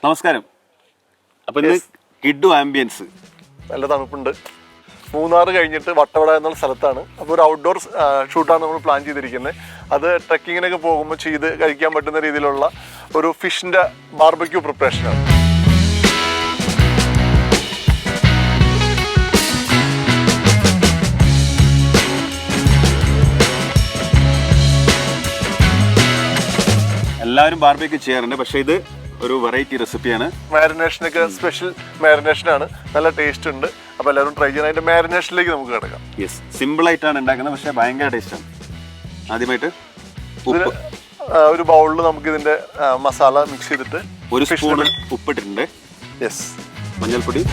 നമസ്കാരം. അപ്പോൾ ഇന്ന് കിഡു ആംബിയൻസ് നല്ല തണുപ്പുണ്ട്. മൂന്നാർ കഴിഞ്ഞിട്ട് വട്ടവട എന്നുള്ള സ്ഥലത്താണ്. അപ്പോൾ ഒരു ഔട്ട്ഡോർ ഷൂട്ടാണ് നമ്മൾ പ്ലാൻ ചെയ്തിരിക്കുന്നത്. അത് ട്രക്കിങ്ങിനൊക്കെ പോകുമ്പോൾ ചെയ്ത് കഴിക്കാൻ പറ്റുന്ന രീതിയിലുള്ള ഒരു ഫിഷിൻ്റെ ബാർബക്യൂ പ്രിപ്പറേഷനാണ്. എല്ലാവരും ബാർബക്യൂ ചെയ്യാറുണ്ട്, പക്ഷേ ഇത് ഒരു വെറൈറ്റി റെസിപ്പിയാണ്. മാരിനേഷനൊക്കെ സ്പെഷ്യൽ മാരിനേഷനാണ്, നല്ല ടേസ്റ്റ് ഉണ്ട്. അപ്പോൾ എല്ലാവരും ട്രൈ ചെയ്യാൻ. അതിൻ്റെ മാരിനേഷനിലേക്ക് നമുക്ക് കിടക്കാം. യെസ്, സിമ്പിളായിട്ടാണ് ഉണ്ടാക്കുന്നത്, പക്ഷേ ഭയങ്കര ടേസ്റ്റാണ്. ആദ്യമായിട്ട് ഒരു ബൗളിൽ നമുക്ക് ഇതിൻ്റെ മസാല മിക്സ് ചെയ്തിട്ട് ഒരു സ്പൂൺ ഉപ്പിട്ടിട്ടുണ്ട്. യെസ്, മഞ്ഞൾപ്പൊടി,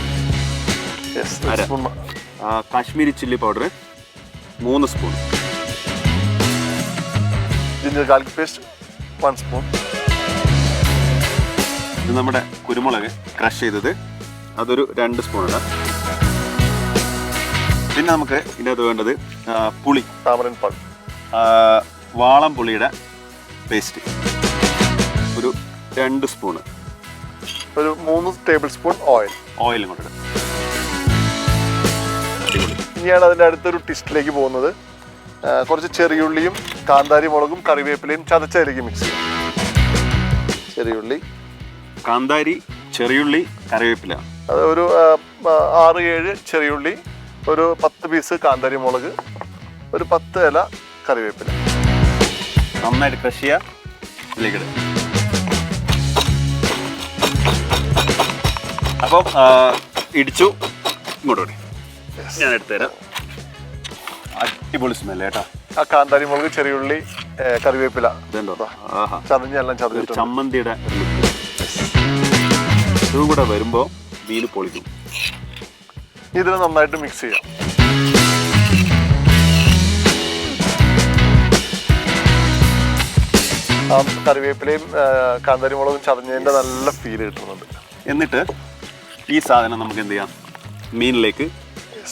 Kashmiri chilli powder 3 spoon, ginger garlic paste 1 spoon. ഇത് നമ്മുടെ കുരുമുളക് ക്രഷ് ചെയ്തത്, അതൊരു 2 സ്പൂൺ ഇടാം. പിന്നെ നമുക്ക് ഇതിനകത്ത് വേണ്ടത് പുളി, താമരൻ പൾപ്പ്, വാളം പുളിയുടെ പേസ്റ്റ് ഒരു 2 സ്പൂണ്, ഒരു 3 ടേബിൾ സ്പൂൺ ഓയിലും കൊണ്ടിടാം. ഇനിയാണ് അതിൻ്റെ അടുത്തൊരു ടിസ്റ്റിലേക്ക് പോകുന്നത്. കുറച്ച് ചെറിയുള്ളിയും കാന്താരി മുളകും കറിവേപ്പിലയും ചതച്ചതിലേക്ക് മിക്സ് ചെയ്യും. ചെറിയുള്ളി, കാന്താരി, ചെറിയുള്ളി, കറിവേപ്പില, അത് ഒരു 6-7 ചെറിയുള്ളി, ഒരു 10 പീസ് കാന്താരി മുളക്, ഒരു 10 ഇല കറിവേപ്പില. നന്നായിട്ട് ക്രഷ് ചെയ്യുക. ഇതിലേക്ക് അപ്പം ഇടിച്ചു ഇങ്ങോട്ട് ഞാൻ എടുത്തുതരാം. അടിപൊളി സ്മെല്ല് കേട്ടോ. ആ കാന്താരി മുളക്, ചെറിയുള്ളി, കറിവേപ്പില ചതഞ്ഞെല്ലാം ചതഞ്ഞിട്ട് ചമ്മന്തിയുടെ ഇതും കൂടെ വരുമ്പോൾ മീൻ പൊളിക്കും. ഇതിന് നന്നായിട്ട് മിക്സ് ചെയ്യാം. ആ കറിവേപ്പിലയും കാന്താരി മുളകും ചതഞ്ഞതിൻ്റെ നല്ല ഫീല് കിട്ടുന്നുണ്ട്. എന്നിട്ട് ഈ സാധനം നമുക്ക് എന്ത് ചെയ്യാം, മീനിലേക്ക്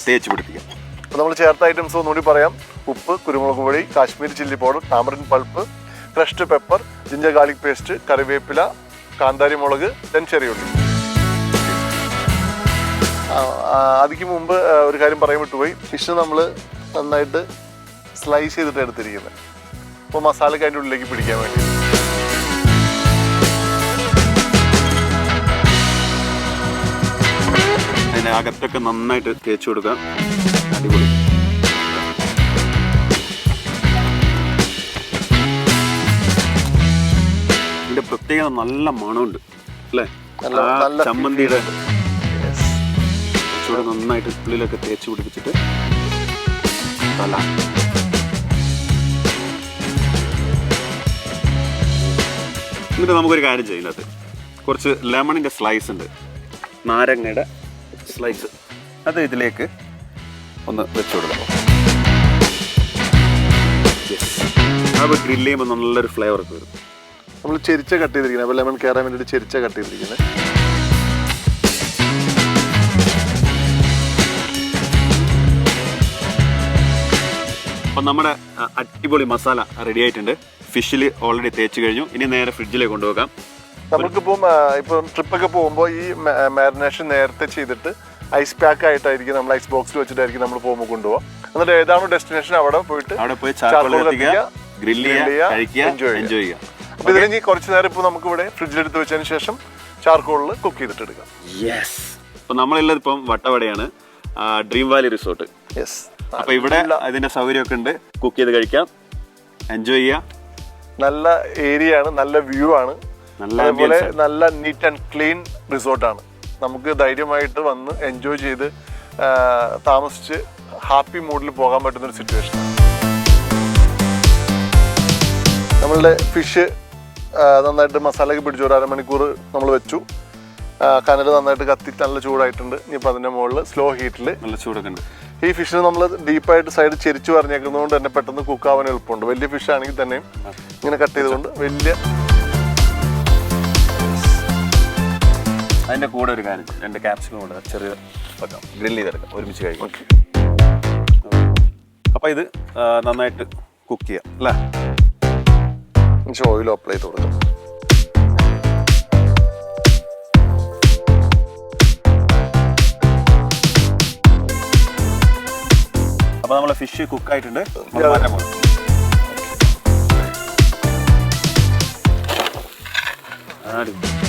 തേച്ച് പിടിപ്പിക്കാം. അപ്പോൾ നമ്മൾ ചേർത്ത ഐറ്റംസ് ഒന്നുകൂടി പറയാം. ഉപ്പ്, കുരുമുളക് പൊടി, Kashmiri chilli powder, താമരൻ pulp, crushed pepper, ginger garlic paste, കറിവേപ്പില, കാന്താരി മുളക്, ദെൻ ചെറിയുള്ളി. അതിക്ക് മുമ്പ് ഒരു കാര്യം പറയാൻ വിട്ടുപോയി. ഫിഷ് നമ്മൾ നന്നായിട്ട് സ്ലൈസ് ചെയ്തിട്ട് എടുത്തിരിക്കുന്നത്, അപ്പോൾ മസാലയ്ക്ക് അതിൻ്റെ ഉള്ളിലേക്ക് പിടിക്കാൻ വേണ്ടി. അതിൻ്റെ അകത്തൊക്കെ നന്നായിട്ട് തേച്ച് കൊടുക്കാം. അടിപൊളി. ഇതിൻ്റെ പ്രത്യേകത നല്ല മണമുണ്ട് അല്ലേ? ചമ്മന്തിയുടെ ചൂട് നന്നായിട്ട് ഉള്ളിലൊക്കെ തേച്ച് പിടിപ്പിച്ചിട്ട് തല എന്നിട്ട് നമുക്കൊരു കാര്യം ചെയ്യുന്നത്, കുറച്ച് ലെമണിൻ്റെ സ്ലൈസ് ഉണ്ട്, നാരങ്ങയുടെ സ്ലൈസ്, അത് ഇതിലേക്ക് ഒന്ന് വെച്ച് കൊടുക്കാം. അത് ഗ്രില്ല് ചെയ്യുമ്പോൾ നല്ലൊരു ഫ്ലേവർ ഒക്കെ വരും. നമ്മൾ ചെരിച്ച കട്ട് ചെയ്തിരിക്കുന്നത്, അപ്പോൾ ലെമൺ കയറാൻ വേണ്ടിയിട്ട് ചെരിച്ച കട്ട് ചെയ്തിരിക്കുന്നത്. അപ്പം നമ്മുടെ അടിപൊളി മസാല റെഡി ആയിട്ടുണ്ട്. ഫിഷിൽ ഓൾറെഡി തേച്ച് കഴിഞ്ഞു. ഇനി നേരെ ഫ്രിഡ്ജിലേക്ക് കൊണ്ടുപോകാം. നമുക്കിപ്പം ഇപ്പം ട്രിപ്പൊക്കെ പോകുമ്പോൾ ഈ മാരിനേഷൻ നേരത്തെ ചെയ്തിട്ട് ഐസ് പാക്ക് ആയിട്ടായിരിക്കും നമ്മൾ ഐസ് ബോക്സിൽ വെച്ചിട്ടായിരിക്കും നമ്മൾ പോകുമ്പോൾ കൊണ്ടുപോകാം. എന്നിട്ട് ഏതാണോ ഡെസ്റ്റിനേഷൻ അവിടെ പോയി ഗ്രില്ല് ചെയ്യുക, എൻജോയ് ചെയ്യുക. അപ്പോൾ ഇതിന് കുറച്ച് നേരം ഇപ്പോൾ നമുക്ക് ഇവിടെ ഫ്രിഡ്ജിലെടുത്ത് വെച്ചതിന് ശേഷം ചാർക്കോളിൽ കുക്ക് ചെയ്തിട്ട് എടുക്കാം. യെസ്. അപ്പോൾ നമ്മളുള്ളത് ഇപ്പം വട്ടവടയാണ്, ഡ്രീം വാലി റിസോർട്ട്. യെസ്. അപ്പോൾ ഇവിടെ അതിൻ്റെ സൗകര്യമൊക്കെ ഉണ്ട്, കുക്ക് ചെയ്ത് കഴിക്കാം, എൻജോയ് ചെയ്യാം. നല്ല ഏരിയ ആണ്, നല്ല വ്യൂ ആണ്, അതേപോലെ നല്ല നീറ്റ് ആൻഡ് ക്ലീൻ റിസോർട്ടാണ്. നമുക്ക് ധൈര്യമായിട്ട് വന്ന് എൻജോയ് ചെയ്ത് താമസിച്ച് ഹാപ്പി മൂഡിൽ പോകാൻ പറ്റുന്നൊരു സിറ്റുവേഷനാണ്. നമ്മളുടെ ഫിഷ് നന്നായിട്ട് മസാലയൊക്കെ പിടിച്ചു ഒരു അരമണിക്കൂർ നമ്മൾ വെച്ചു. കനൽ നന്നായിട്ട് കത്തി നല്ല ചൂടായിട്ടുണ്ട്. ഇനിയിപ്പോൾ അതിൻ്റെ മുകളിൽ സ്ലോ ഹീറ്റിൽ നല്ല ചൂടൊക്കെ ഉണ്ട്. ഈ ഫിഷിന് നമ്മൾ ഡീപ്പായിട്ട് സൈഡ് ചെരിച്ച് പറഞ്ഞേക്കുന്നതുകൊണ്ട് തന്നെ പെട്ടെന്ന് കുക്കാവാൻ എളുപ്പമുണ്ട്. വലിയ ഫിഷ് ആണെങ്കിൽ തന്നെയും ഇങ്ങനെ കട്ട് ചെയ്തുകൊണ്ട് വലിയ. അതിൻ്റെ കൂടെ ഒരു കാര്യം, 2 ക്യാപ്സിക്കം കൂടെ ചെറിയ വെക്കാം, ഗ്രില്ല് ചെയ്തെടുക്കാം, ഒരുമിച്ച് കഴിക്കാം. അപ്പോൾ ഇത് നന്നായിട്ട് കുക്ക് ചെയ്യാം അല്ലേ? ഓയിൽ അപ്ലൈ ചെയ്ത് കൊടുക്കാം. അപ്പോൾ നമ്മളെ ഫിഷ് കുക്കായിട്ടുണ്ട്. മാറ്റാൻ പോകും. അടിപൊളി.